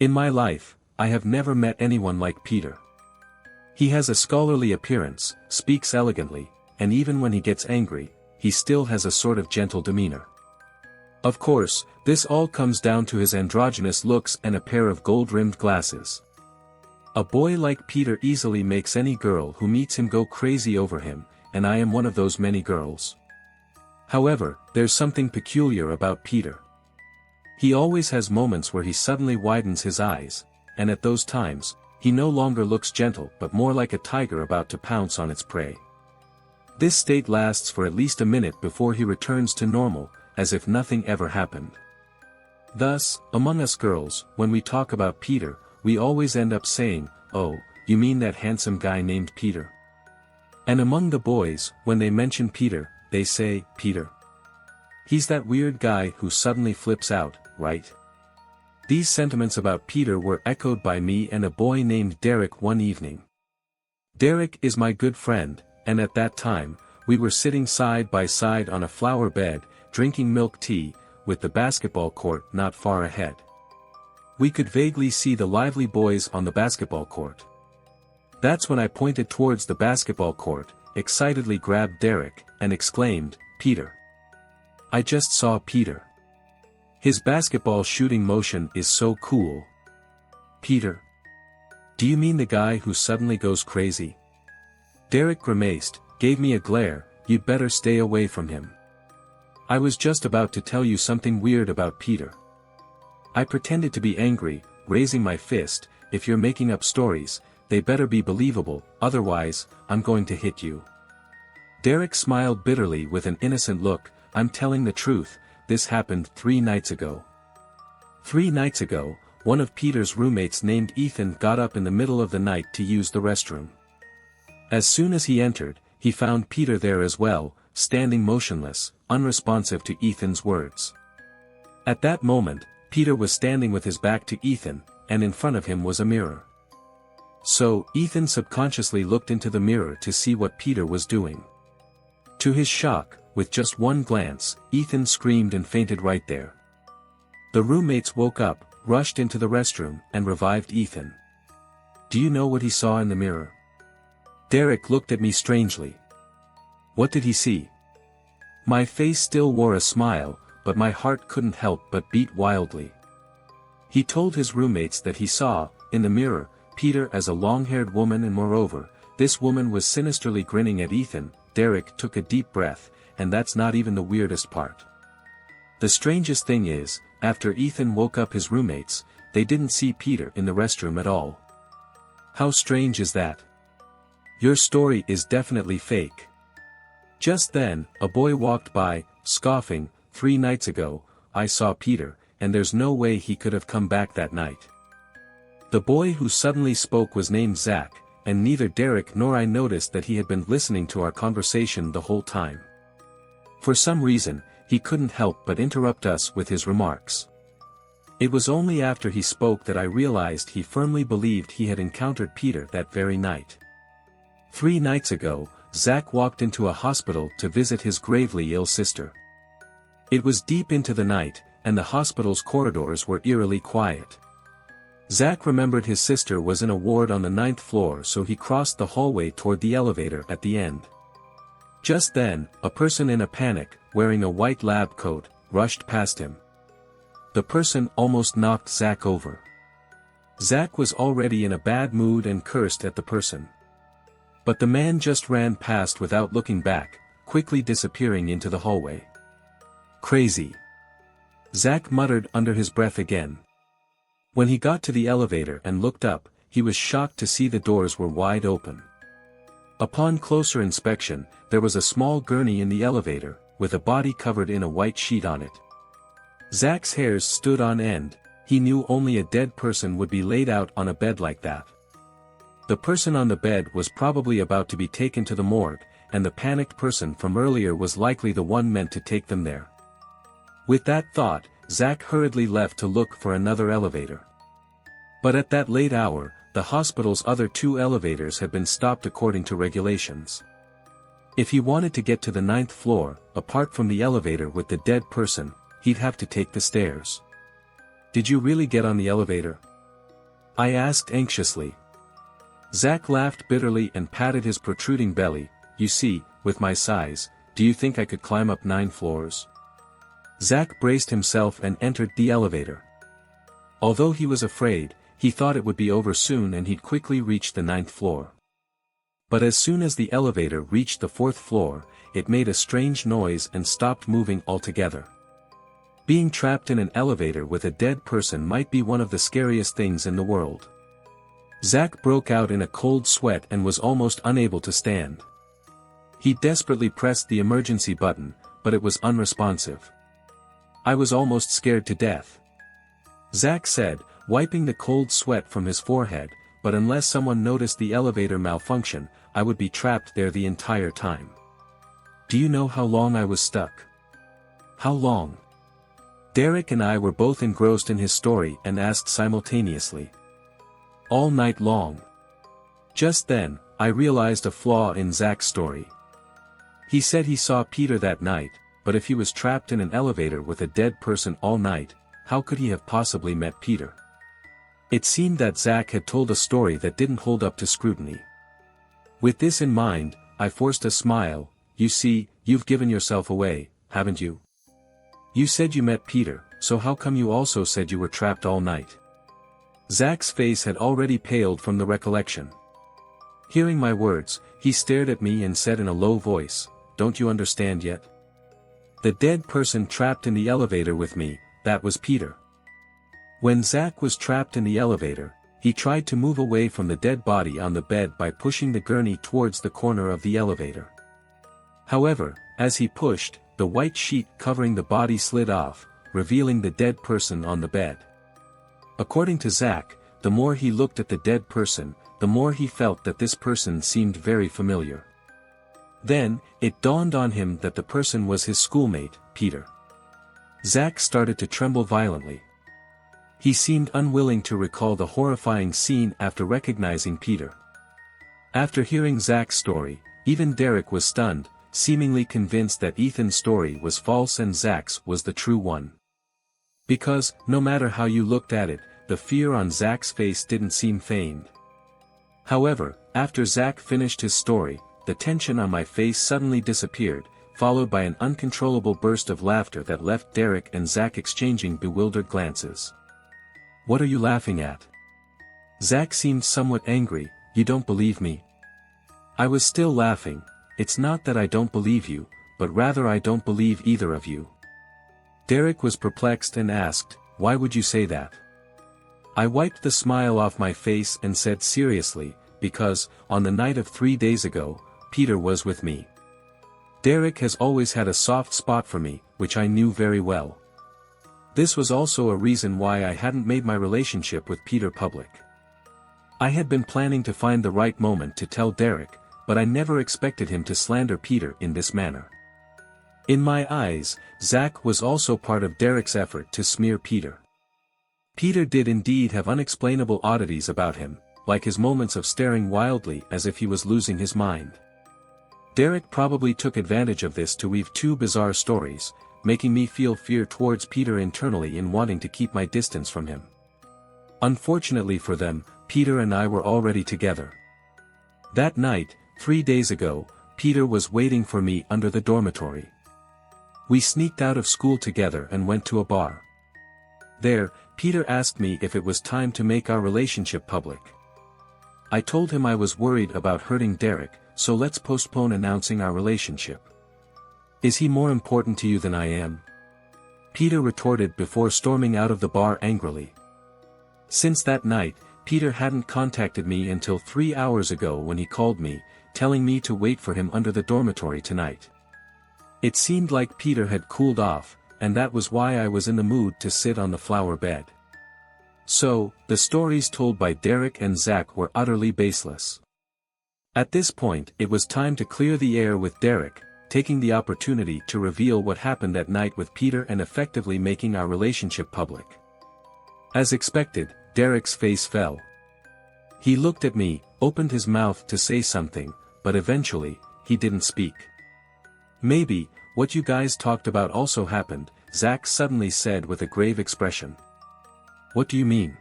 In my life, I have never met anyone like Peter. He has a scholarly appearance, speaks elegantly, and even when he gets angry, he still has a sort of gentle demeanor. Of course, this all comes down to his androgynous looks and a pair of gold-rimmed glasses. A boy like Peter easily makes any girl who meets him go crazy over him, and I am one of those many girls. However, there's something peculiar about Peter. He always has moments where he suddenly widens his eyes, and at those times, he no longer looks gentle but more like a tiger about to pounce on its prey. This state lasts for at least a minute before he returns to normal, as if nothing ever happened. Thus, among us girls, when we talk about Peter, we always end up saying, "Oh, you mean that handsome guy named Peter?" And among the boys, when they mention Peter, they say, "Peter. He's that weird guy who suddenly flips out, right?" These sentiments about Peter were echoed by me and a boy named Derek one evening. Derek is my good friend, and at that time, we were sitting side by side on a flower bed, drinking milk tea, with the basketball court not far ahead. We could vaguely see the lively boys on the basketball court. That's when I pointed towards the basketball court, excitedly grabbed Derek, and exclaimed, "Peter. I just saw Peter. His basketball shooting motion is so cool." "Peter? Do you mean the guy who suddenly goes crazy?" Derek grimaced, gave me a glare. "You'd better stay away from him. I was just about to tell you something weird about Peter." I pretended to be angry, raising my fist. "If you're making up stories, they better be believable, otherwise, I'm going to hit you." Derek smiled bitterly with an innocent look. "I'm telling the truth, this happened 3 nights ago. 3 nights ago, one of Peter's roommates named Ethan got up in the middle of the night to use the restroom. As soon as he entered, he found Peter there as well, standing motionless, unresponsive to Ethan's words. At that moment, Peter was standing with his back to Ethan, and in front of him was a mirror. So, Ethan subconsciously looked into the mirror to see what Peter was doing. To his shock, with just one glance, Ethan screamed and fainted right there. The roommates woke up, rushed into the restroom, and revived Ethan. Do you know what he saw in the mirror? Derek looked at me strangely. What did he see? My face still wore a smile, but my heart couldn't help but beat wildly. He told his roommates that he saw, in the mirror, Peter as a long-haired woman, and moreover, this woman was sinisterly grinning at Ethan. Derek took a deep breath, and that's not even the weirdest part. The strangest thing is, after Ethan woke up his roommates, they didn't see Peter in the restroom at all. How strange is that? Your story is definitely fake. Just then, a boy walked by, scoffing. 3 nights ago, I saw Peter, and there's no way he could have come back that night. The boy who suddenly spoke was named Zack, and neither Derek nor I noticed that he had been listening to our conversation the whole time. For some reason, he couldn't help but interrupt us with his remarks. It was only after he spoke that I realized he firmly believed he had encountered Peter that very night. 3 nights ago, Zack walked into a hospital to visit his gravely ill sister. It was deep into the night, and the hospital's corridors were eerily quiet. Zack remembered his sister was in a ward on the 9th floor, so he crossed the hallway toward the elevator at the end. Just then, a person in a panic, wearing a white lab coat, rushed past him. The person almost knocked Zack over. Zack was already in a bad mood and cursed at the person. But the man just ran past without looking back, quickly disappearing into the hallway. Crazy. Zack muttered under his breath again. When he got to the elevator and looked up, he was shocked to see the doors were wide open. Upon closer inspection, there was a small gurney in the elevator, with a body covered in a white sheet on it. Zack's hairs stood on end. He knew only a dead person would be laid out on a bed like that. The person on the bed was probably about to be taken to the morgue, and the panicked person from earlier was likely the one meant to take them there. With that thought, Zack hurriedly left to look for another elevator. But at that late hour, the hospital's other 2 elevators had been stopped according to regulations. If he wanted to get to the 9th floor, apart from the elevator with the dead person, he'd have to take the stairs. Did you really get on the elevator? I asked anxiously. Zack laughed bitterly and patted his protruding belly. You see, with my size, do you think I could climb up 9 floors? Zack braced himself and entered the elevator. Although he was afraid, he thought it would be over soon and he'd quickly reach the 9th floor. But as soon as the elevator reached the 4th floor, it made a strange noise and stopped moving altogether. Being trapped in an elevator with a dead person might be one of the scariest things in the world. Zack broke out in a cold sweat and was almost unable to stand. He desperately pressed the emergency button, but it was unresponsive. I was almost scared to death. Zack said, wiping the cold sweat from his forehead, but unless someone noticed the elevator malfunction, I would be trapped there the entire time. Do you know how long I was stuck? How long? Derek and I were both engrossed in his story and asked simultaneously. All night long. Just then, I realized a flaw in Zack's story. He said he saw Peter that night, but if he was trapped in an elevator with a dead person all night, how could he have possibly met Peter? It seemed that Zack had told a story that didn't hold up to scrutiny. With this in mind, I forced a smile. You see, you've given yourself away, haven't you? You said you met Peter, so how come you also said you were trapped all night? Zack's face had already paled from the recollection. Hearing my words, he stared at me and said in a low voice, Don't you understand yet? The dead person trapped in the elevator with me, that was Peter. When Zack was trapped in the elevator, he tried to move away from the dead body on the bed by pushing the gurney towards the corner of the elevator. However, as he pushed, the white sheet covering the body slid off, revealing the dead person on the bed. According to Zack, the more he looked at the dead person, the more he felt that this person seemed very familiar. Then, it dawned on him that the person was his schoolmate, Peter. Zack started to tremble violently. He seemed unwilling to recall the horrifying scene after recognizing Peter. After hearing Zack's story, even Derek was stunned, seemingly convinced that Ethan's story was false and Zack's was the true one. Because, no matter how you looked at it, the fear on Zack's face didn't seem feigned. However, after Zack finished his story, the tension on my face suddenly disappeared, followed by an uncontrollable burst of laughter that left Derek and Zack exchanging bewildered glances. What are you laughing at? Zack seemed somewhat angry. You don't believe me? I was still laughing. It's not that I don't believe you, but rather I don't believe either of you. Derek was perplexed and asked, Why would you say that? I wiped the smile off my face and said seriously, because, on the night of 3 days ago, Peter was with me. Derek has always had a soft spot for me, which I knew very well. This was also a reason why I hadn't made my relationship with Peter public. I had been planning to find the right moment to tell Derek, but I never expected him to slander Peter in this manner. In my eyes, Zack was also part of Derek's effort to smear Peter. Peter did indeed have unexplainable oddities about him, like his moments of staring wildly as if he was losing his mind. Derek probably took advantage of this to weave 2 bizarre stories, making me feel fear towards Peter internally in wanting to keep my distance from him. Unfortunately for them, Peter and I were already together. That night, 3 days ago, Peter was waiting for me under the dormitory. We sneaked out of school together and went to a bar. There, Peter asked me if it was time to make our relationship public. I told him I was worried about hurting Derek, so let's postpone announcing our relationship. Is he more important to you than I am? Peter retorted before storming out of the bar angrily. Since that night, Peter hadn't contacted me until 3 hours ago when he called me, telling me to wait for him under the dormitory tonight. It seemed like Peter had cooled off, and that was why I was in the mood to sit on the flower bed. So, the stories told by Derek and Zack were utterly baseless. At this point, it was time to clear the air with Derek, taking the opportunity to reveal what happened that night with Peter and effectively making our relationship public. As expected, Derek's face fell. He looked at me, opened his mouth to say something, but eventually, he didn't speak. Maybe, what you guys talked about also happened, Zack suddenly said with a grave expression. What do you mean?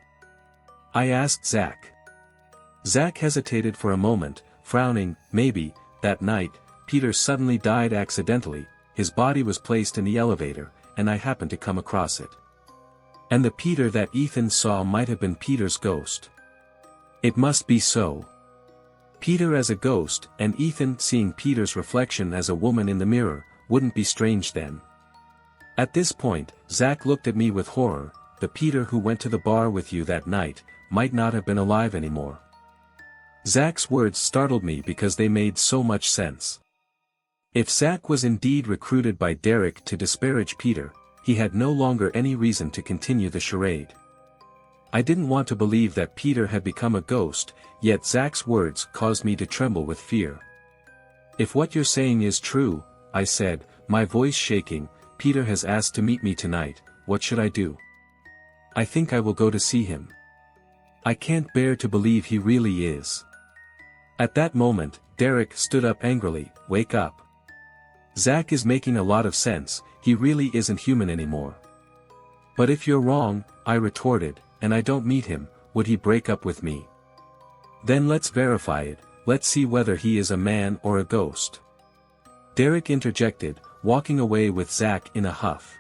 I asked Zack. Zack hesitated for a moment, frowning. Maybe, that night, Peter suddenly died accidentally, his body was placed in the elevator, and I happened to come across it. And the Peter that Ethan saw might have been Peter's ghost. It must be so. Peter as a ghost, and Ethan seeing Peter's reflection as a woman in the mirror, wouldn't be strange then. At this point, Zack looked at me with horror. The Peter who went to the bar with you that night, might not have been alive anymore. Zack's words startled me because they made so much sense. If Zack was indeed recruited by Derek to disparage Peter, he had no longer any reason to continue the charade. I didn't want to believe that Peter had become a ghost, yet Zack's words caused me to tremble with fear. If what you're saying is true, I said, my voice shaking, Peter has asked to meet me tonight, what should I do? I think I will go to see him. I can't bear to believe he really is. At that moment, Derek stood up angrily, wake up. Zack is making a lot of sense, he really isn't human anymore. But if you're wrong, I retorted, and I don't meet him, would he break up with me? Then let's verify it, let's see whether he is a man or a ghost. Derek interjected, walking away with Zack in a huff.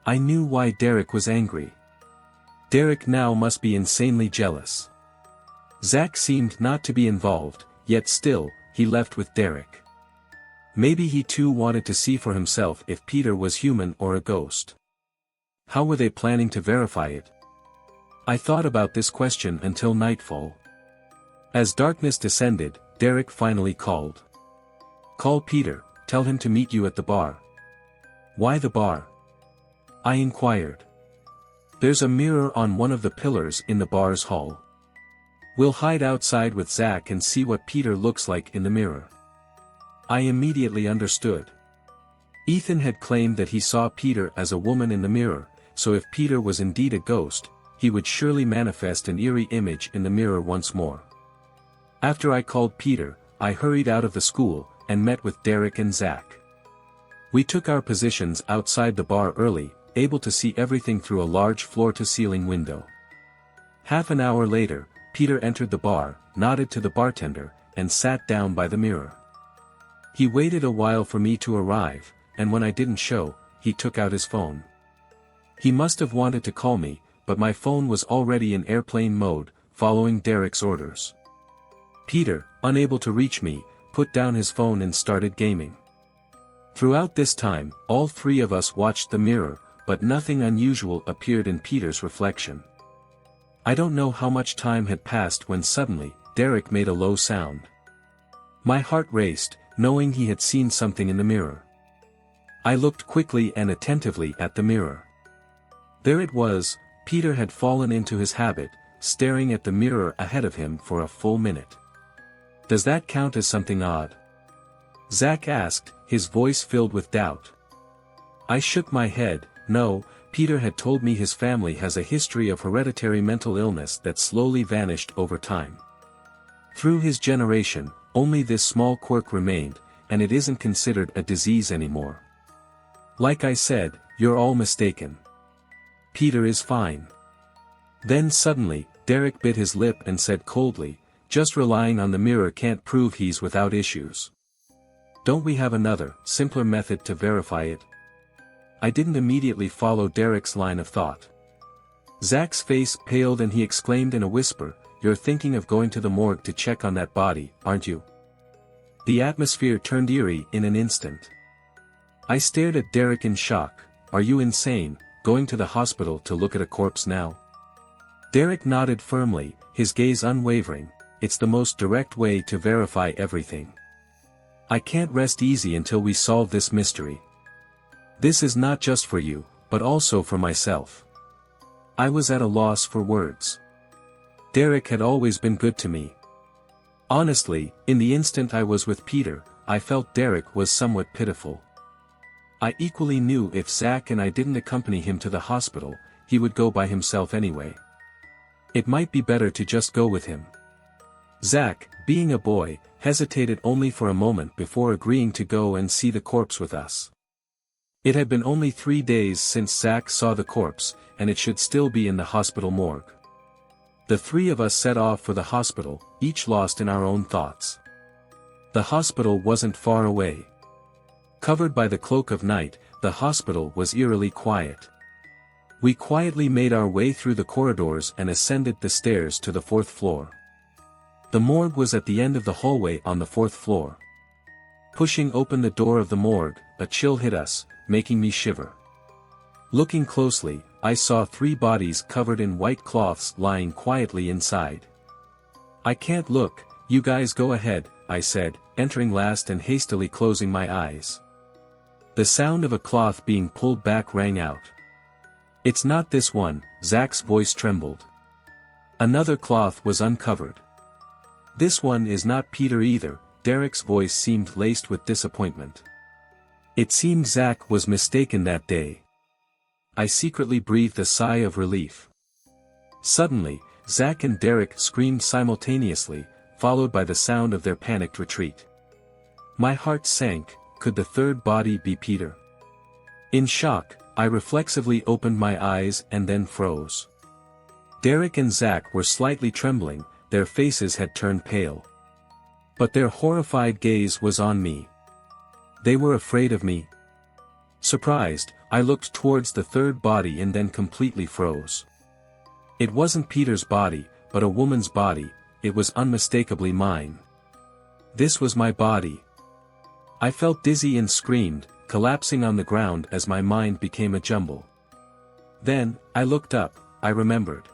I knew why Derek was angry. Derek now must be insanely jealous. Zack seemed not to be involved, yet still, he left with Derek. Maybe he too wanted to see for himself if Peter was human or a ghost. How were they planning to verify it? I thought about this question until nightfall. As darkness descended, Derek finally called. Call Peter, tell him to meet you at the bar. Why the bar? I inquired. There's a mirror on one of the pillars in the bar's hall. We'll hide outside with Zack and see what Peter looks like in the mirror. I immediately understood. Ethan had claimed that he saw Peter as a woman in the mirror, so if Peter was indeed a ghost, he would surely manifest an eerie image in the mirror once more. After I called Peter, I hurried out of the school, and met with Derek and Zack. We took our positions outside the bar early, able to see everything through a large floor-to-ceiling window. Half an hour later, Peter entered the bar, nodded to the bartender, and sat down by the mirror. He waited a while for me to arrive, and when I didn't show, he took out his phone. He must have wanted to call me, but my phone was already in airplane mode, following Derek's orders. Peter, unable to reach me, put down his phone and started gaming. Throughout this time, all three of us watched the mirror, but nothing unusual appeared in Peter's reflection. I don't know how much time had passed when suddenly, Derek made a low sound. My heart raced, knowing he had seen something in the mirror. I looked quickly and attentively at the mirror. There it was, Peter had fallen into his habit, staring at the mirror ahead of him for a full minute. Does that count as something odd? Zack asked, his voice filled with doubt. I shook my head. No, Peter had told me his family has a history of hereditary mental illness that slowly vanished over time. Through his generation, only this small quirk remained, and it isn't considered a disease anymore. Like I said, you're all mistaken. Peter is fine. Then suddenly, Derek bit his lip and said coldly, just relying on the mirror can't prove he's without issues. Don't we have another, simpler method to verify it? I didn't immediately follow Derek's line of thought. Zack's face paled and he exclaimed in a whisper, you're thinking of going to the morgue to check on that body, aren't you? The atmosphere turned eerie in an instant. I stared at Derek in shock. Are you insane, going to the hospital to look at a corpse now? Derek nodded firmly, his gaze unwavering. It's the most direct way to verify everything. I can't rest easy until we solve this mystery. This is not just for you, but also for myself. I was at a loss for words. Derek had always been good to me. Honestly, in the instant I was with Peter, I felt Derek was somewhat pitiful. I equally knew if Zack and I didn't accompany him to the hospital, he would go by himself anyway. It might be better to just go with him. Zack, being a boy, hesitated only for a moment before agreeing to go and see the corpse with us. It had been only 3 days since Zack saw the corpse, and it should still be in the hospital morgue. The three of us set off for the hospital, each lost in our own thoughts. The hospital wasn't far away. Covered by the cloak of night, the hospital was eerily quiet. We quietly made our way through the corridors and ascended the stairs to the 4th floor. The morgue was at the end of the hallway on the 4th floor. Pushing open the door of the morgue, a chill hit us, making me shiver. Looking closely, I saw 3 bodies covered in white cloths lying quietly inside. "I can't look, you guys go ahead," I said, entering last and hastily closing my eyes. The sound of a cloth being pulled back rang out. "It's not this one," Zack's voice trembled. Another cloth was uncovered. "This one is not Peter either," Derek's voice seemed laced with disappointment. It seemed Zack was mistaken that day. I secretly breathed a sigh of relief. Suddenly, Zack and Derek screamed simultaneously, followed by the sound of their panicked retreat. My heart sank. Could the third body be Peter? In shock, I reflexively opened my eyes and then froze. Derek and Zack were slightly trembling, their faces had turned pale. But their horrified gaze was on me. They were afraid of me. Surprised, I looked towards the third body and then completely froze. It wasn't Peter's body, but a woman's body. It was unmistakably mine. This was my body. I felt dizzy and screamed, collapsing on the ground as my mind became a jumble. Then, I looked up, I remembered.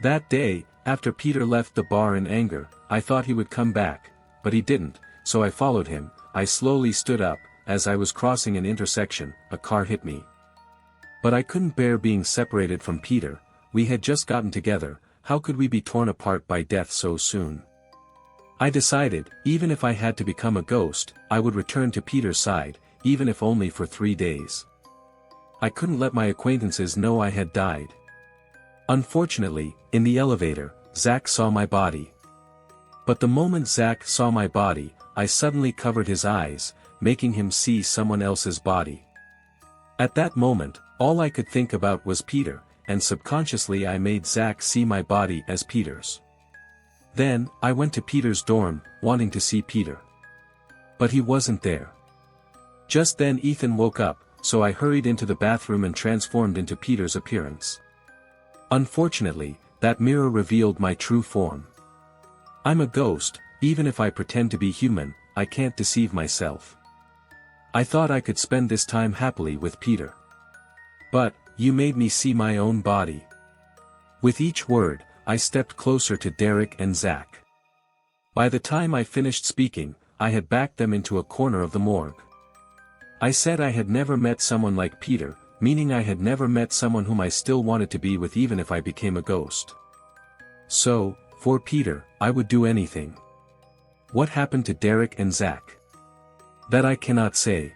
That day, after Peter left the bar in anger, I thought he would come back, but he didn't, so I followed him. I slowly stood up. As I was crossing an intersection, a car hit me. But I couldn't bear being separated from Peter. We had just gotten together, how could we be torn apart by death so soon? I decided, even if I had to become a ghost, I would return to Peter's side, even if only for 3 days. I couldn't let my acquaintances know I had died. Unfortunately, in the elevator, Zack saw my body. But the moment Zack saw my body, I suddenly covered his eyes, making him see someone else's body. At that moment, all I could think about was Peter, and subconsciously I made Zack see my body as Peter's. Then, I went to Peter's dorm, wanting to see Peter. But he wasn't there. Just then Ethan woke up, so I hurried into the bathroom and transformed into Peter's appearance. Unfortunately, that mirror revealed my true form. I'm a ghost, even if I pretend to be human, I can't deceive myself. I thought I could spend this time happily with Peter. But, you made me see my own body. With each word, I stepped closer to Derek and Zack. By the time I finished speaking, I had backed them into a corner of the morgue. I said I had never met someone like Peter, meaning I had never met someone whom I still wanted to be with even if I became a ghost. So, for Peter, I would do anything. What happened to Derek and Zack? That I cannot say.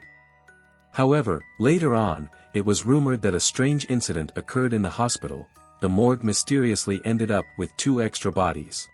However, later on, it was rumored that a strange incident occurred in the hospital. The morgue mysteriously ended up with 2 extra bodies.